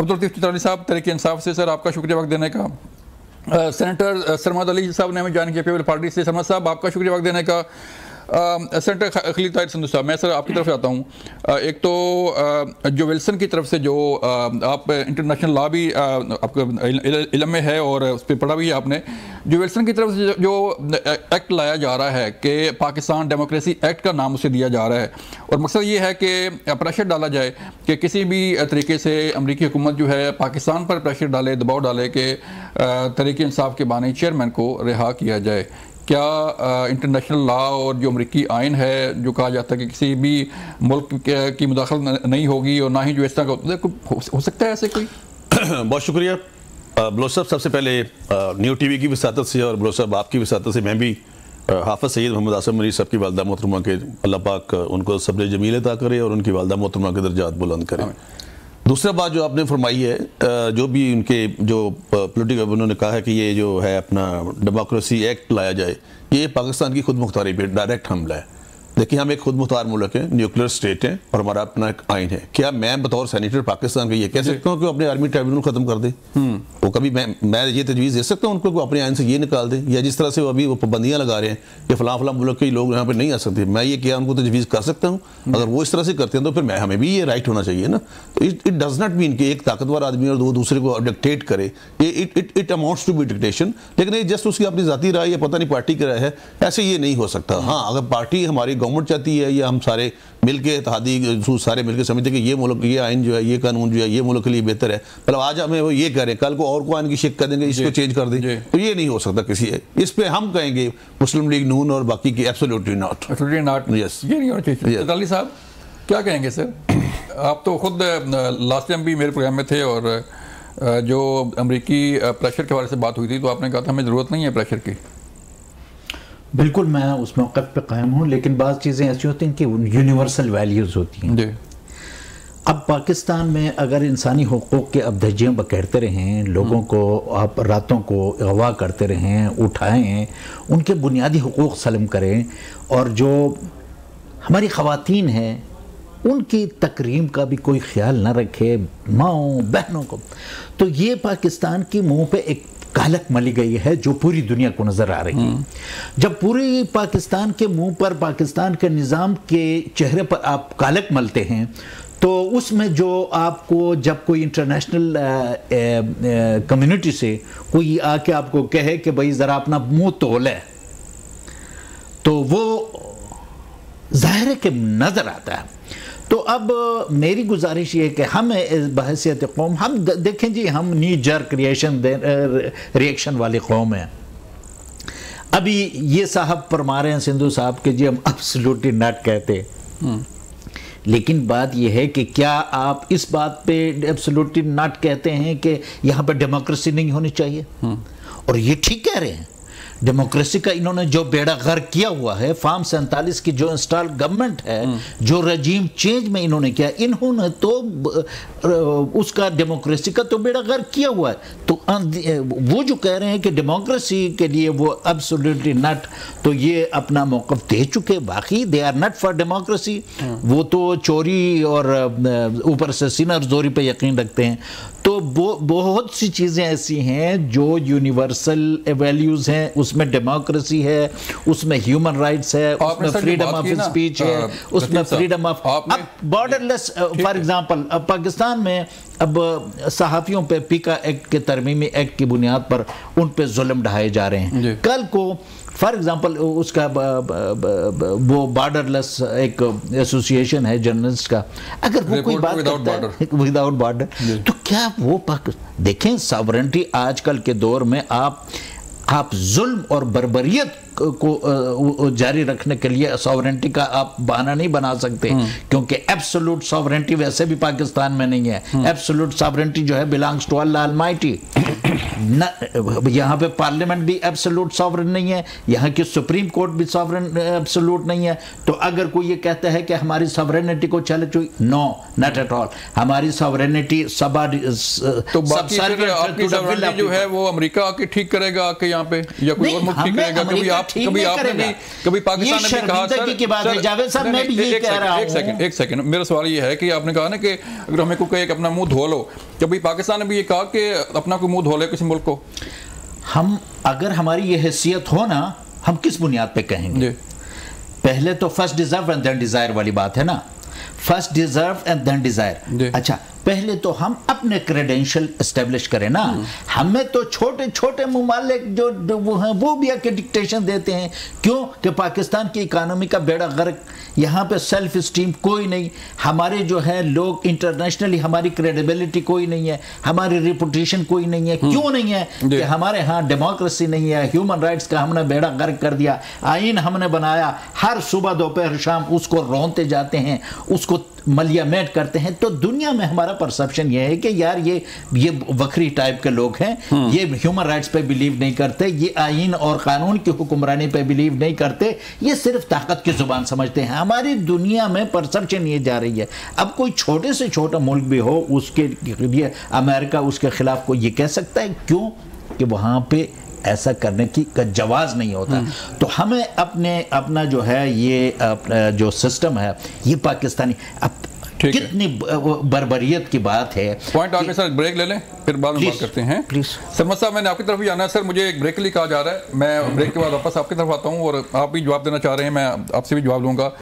عبداللطیف چترالی صاحب تحریک انصاف سے، سر آپ کا شکریہ وقت دینے کا۔ سینیٹر سرمد علی صاحب نے ہمیں جوائن کیا پیپل پارٹی سے، سرمد صاحب آپ کا شکریہ وقت دینے کا۔ سینیٹر خلیل طاہر سندھو صاحب، میں سر آپ کی طرف سے آتا ہوں۔ ایک تو جو ولسن کی طرف سے جو آپ انٹرنیشنل لا بھی آپ کا علم میں ہے اور اس پہ پڑھا بھی ہے آپ نے، جو ولسن کی طرف سے جو ایکٹ لایا جا رہا ہے کہ پاکستان ڈیموکریسی ایکٹ کا نام اسے دیا جا رہا ہے، اور مقصد یہ ہے کہ پریشر ڈالا جائے کہ کسی بھی طریقے سے امریکی حکومت جو ہے پاکستان پر پریشر ڈالے، دباؤ ڈالے کہ تحریک انصاف کے بانی چیئرمین کو رہا کیا جائے۔ کیا انٹرنیشنل لا اور جو امریکی آئین ہے جو کہا جاتا ہے کہ کسی بھی ملک کی مداخلت نہیں ہوگی اور نہ ہی جو اس طرح کا ہو سکتا ہے ایسے کوئی؟ بہت شکریہ بلوچ صاحب۔ سب سے پہلے نیو ٹی وی کی وساطت سے اور بلوچ صاحب آپ کی وساطت سے میں بھی حافظ سید محمد آصف مری صاحب کی والدہ محترمہ کے اللہ پاک ان کو صبر جمیل عطا کرے اور ان کی والدہ محترمہ کے درجات بلند کرے۔ دوسرا بات جو آپ نے فرمائی ہے، جو بھی ان کے جو پولیٹیکل انہوں نے کہا ہے کہ یہ جو ہے اپنا ڈیموکریسی ایکٹ لایا جائے، یہ پاکستان کی خود مختاری پہ ڈائریکٹ حملہ ہے۔ دیکھیں ہم ایک خود مختار ملک ہیں، نیوکلیر سٹیٹ ہیں اور ہمارا اپنا ایک آئین ہے۔ کیا میں بطور سینیٹر پاکستان کا یہ کہہ سکتا ہوں کہ وہ اپنے آرمی ٹرائبیونل ختم کر دے؟ وہ کبھی میں یہ تجویز دے سکتا ہوں ان کو کہ اپنے آئین سے یہ نکال دیں؟ یا جس طرح سے وہ ابھی وہ پابندیاں لگا رہے ہیں کہ فلاں فلاں ملک کے لوگ یہاں پہ نہیں آ سکتے، میں یہ کیا ان کو تجویز کر سکتا ہوں؟ اگر وہ اس طرح سے کرتے ہیں تو پھر ہمیں بھی یہ رائٹ ہونا چاہیے نا۔ اٹ ڈز ناٹ مین کہ ایک طاقتور آدمی اور وہ دوسرے کو ڈکٹیٹ کرے، it amounts to be dictation, لیکن یہ جسٹ اس کی اپنی ذاتی رائے یا پتہ نہیں پارٹی کی رائے ہے، ایسے یہ نہیں ہو سکتا۔ ہاں اگر پارٹی ہماری گورنمنٹ چاہتی ہے یا ہم سارے مل کے اتحادی سارے مل کے سمجھتے ہیں کہ یہ ملک یہ آئین جو ہے یہ قانون جو ہے یہ ملک کے لیے بہتر ہے، مطلب آج ہمیں وہ یہ کہہ رہے ہیں کل کو اور کو آئین کی شک کر دیں گے اس کو چینج کر دیں، تو یہ نہیں ہو سکتا کسی اس پہ ہم کہیں گے مسلم لیگ نون اور باقی کی ایبسولوٹلی ناٹ، یہ نہیں ہونا چاہیے۔ چترالی صاحب کیا کہیں گے سر؟ آپ تو خود لاسٹ ٹائم بھی میرے پروگرام میں تھے اور جو امریکی پریشر کے حوالے سے بات ہوئی تھی تو آپ نے کہا تھا ہمیں ضرورت نہیں ہے پریشر کی۔ بالکل میں اس موقف پہ قائم ہوں، لیکن بعض چیزیں ایسی ہوتی ہیں کہ یونیورسل ویلیوز ہوتی ہیں۔ اب پاکستان میں اگر انسانی حقوق کے اب دھجیاں بکھیرتے رہیں، لوگوں کو آپ راتوں کو اغوا کرتے رہیں، اٹھائیں، ان کے بنیادی حقوق سلم کریں، اور جو ہماری خواتین ہیں ان کی تکریم کا بھی کوئی خیال نہ رکھے، ماؤں بہنوں کو، تو یہ پاکستان کی منہ پہ ایک کالک ملی گئی ہے جو پوری دنیا کو نظر آ رہی ہے۔ جب پوری پاکستان کے منہ پر پاکستان کے نظام کے چہرے پر آپ کالک ملتے ہیں تو اس میں جو آپ کو جب کوئی انٹرنیشنل کمیونٹی سے کوئی آ کے آپ کو کہے کہ بھائی ذرا اپنا منہ تول ہے، تو وہ ظاہر ہے کہ نظر آتا ہے۔ تو اب میری گزارش یہ ہے کہ ہم بحیثیت قوم ہم دیکھیں جی، ہم نی جرک ریئیکشن والی قوم ہیں۔ ابھی یہ صاحب فرما رہے ہیں سندھو صاحب کہ جی ہم ایبسولوٹلی ناٹ کہتے، لیکن بات یہ ہے کہ کیا آپ اس بات پہ ایبسولوٹلی ناٹ کہتے ہیں کہ یہاں پہ ڈیموکریسی نہیں ہونی چاہیے؟ اور یہ ٹھیک کہہ رہے ہیں، ڈیموکریسی کا انہوں نے جو بیڑا غرق کیا ہوا ہے، فارم 47 کی جو انسٹال گورنمنٹ ہے، جو رجیم چینج میں انہوں نے کیا، انہوں نے تو اس کا ڈیموکریسی کا تو بیڑا غرق کیا ہوا ہے۔ تو وہ جو کہہ رہے ہیں کہ ڈیموکریسی کے لیے وہ ایبسولوٹلی نٹ، تو یہ اپنا موقف دے چکے، باقی they are not for democracy, وہ تو چوری اور اوپر سے سینر زوری پہ یقین رکھتے ہیں۔ تو بہت سی چیزیں ایسی ہیں جو یونیورسل ویلیوز ہیں، اس میں ڈیموکریسی ہے، اس میں ہیومن رائٹس ہے، اس میں فریڈم آف اسپیچ ہے، اس میں freedom of border less. For example اب پاکستان میں اب صحافیوں پہ پیکا ایکٹ کے ترمیمی ایکٹ کی بنیاد پر ان پہ ظلم ڈھائے جا رہے ہیں۔ کل کو فار ایگزامپل اس کا وہ بارڈر لیس ایک ایسوسیشن ہے جرنلسٹ کا، اگر وہ کوئی بات کرتا ہے وداؤٹ بارڈر، تو کیا وہ دیکھیں ساورنٹی آج کل کے دور میں آپ ظلم اور بربریت کو جاری رکھنے کے لیے ساورنٹی کا آپ بہانہ نہیں بنا سکتے، کیونکہ ایبسولوٹ ساورنٹی ویسے بھی پاکستان میں نہیں ہے۔ ایبسولوٹ ساورنٹی جو ہے بلانگز ٹو اللہ المائٹی۔ یہاں پہ پارلیمنٹ بھی ایبسولوٹ ساورن نہیں ہے، یہاں کی سپریم کورٹ بھی ساورن ایبسولوٹ نہیں ہے۔ تو اگر کوئی یہ کہتا ہے کہ ہماری ساورنٹی کو چیلنج ہوئی، نو ناٹ ایٹ آل، ہماری ساورنٹی تو باقی آپ کی ساورنٹی جو ہے وہ امریکہ آ کے ٹھیک کرے گا کہ یہاں پہ یا کوئی اور ملک ٹھیک کرے گا؟ کبھی آپ نے بھی کبھی پاکستان نے بھی کہا سر، ایک سیکنڈ میرا سوال یہ ہے کہ آپ نے کہا نا کہ اگر ہمیں کوئی ایک اپنا منہ دھو لو، کہ بھئی پاکستان نے بھی یہ کہا کہ اپنا کوئی منہ دھو لے کسی ملک کو؟ ہم اگر ہماری یہ حیثیت ہو نا، ہم کس بنیاد پہ کہیں گے؟ پہلے تو first deserve and then desire والی بات ہے نا، first deserve and then desire. اچھا پہلے تو ہم اپنے کریڈینشل اسٹیبلش کریں نا. ہمیں تو چھوٹے چھوٹے ممالک جو وہ ہیں وہ بھی آ کے ڈکٹیشن دیتے ہیں. کیوں کہ پاکستان کی اکانومی کا بیڑا غرق، یہاں پہ سیلف اسٹیم کوئی نہیں، ہمارے جو ہے لوگ انٹرنیشنلی ہماری کریڈیبلٹی کوئی نہیں ہے، ہماری ریپوٹیشن کوئی نہیں ہے. کیوں نہیں ہے؟ کہ ہمارے ہاں ڈیموکریسی نہیں ہے، ہیومن رائٹس کا ہم نے بیڑا غرق کر دیا. آئین ہم نے بنایا، ہر صبح دوپہر شام اس کو رونتے جاتے ہیں، اس کو ملیامیٹ کرتے ہیں. تو دنیا میں ہمارا پرسپشن یہ ہے کہ یار یہ وکری ٹائپ کے لوگ ہیں، یہ ہیومن رائٹس پہ بیلیو نہیں کرتے، یہ آئین اور قانون کی حکمرانی پہ بیلیو نہیں کرتے، یہ صرف طاقت کی زبان سمجھتے ہیں. ہماری دنیا میں پرسپشن یہ جا رہی ہے. اب کوئی چھوٹے سے چھوٹا ملک بھی ہو، اس کے لیے امریکہ اس کے خلاف کوئی یہ کہہ سکتا ہے؟ کیوں کہ وہاں پہ ایسا کرنے کی جواز نہیں ہوتا. تو ہمیں اپنا جو ہے یہ جو سسٹم ہے یہ پاکستانی، اب کتنی بربریت کی بات ہے. پوائنٹ آپ کے ساتھ بریک لے لیں پھر بعد میں بات کرتے ہیں. سرمد صاحب میں نے آپ کی طرف بھی آنا ہے. سر مجھے ایک بریک کے لیے کہا جا رہا ہے، میں بریک کے بعد واپس آپ کی طرف آتا ہوں اور آپ بھی جواب دینا چاہ رہے ہیں، میں آپ سے بھی جواب لوں گا.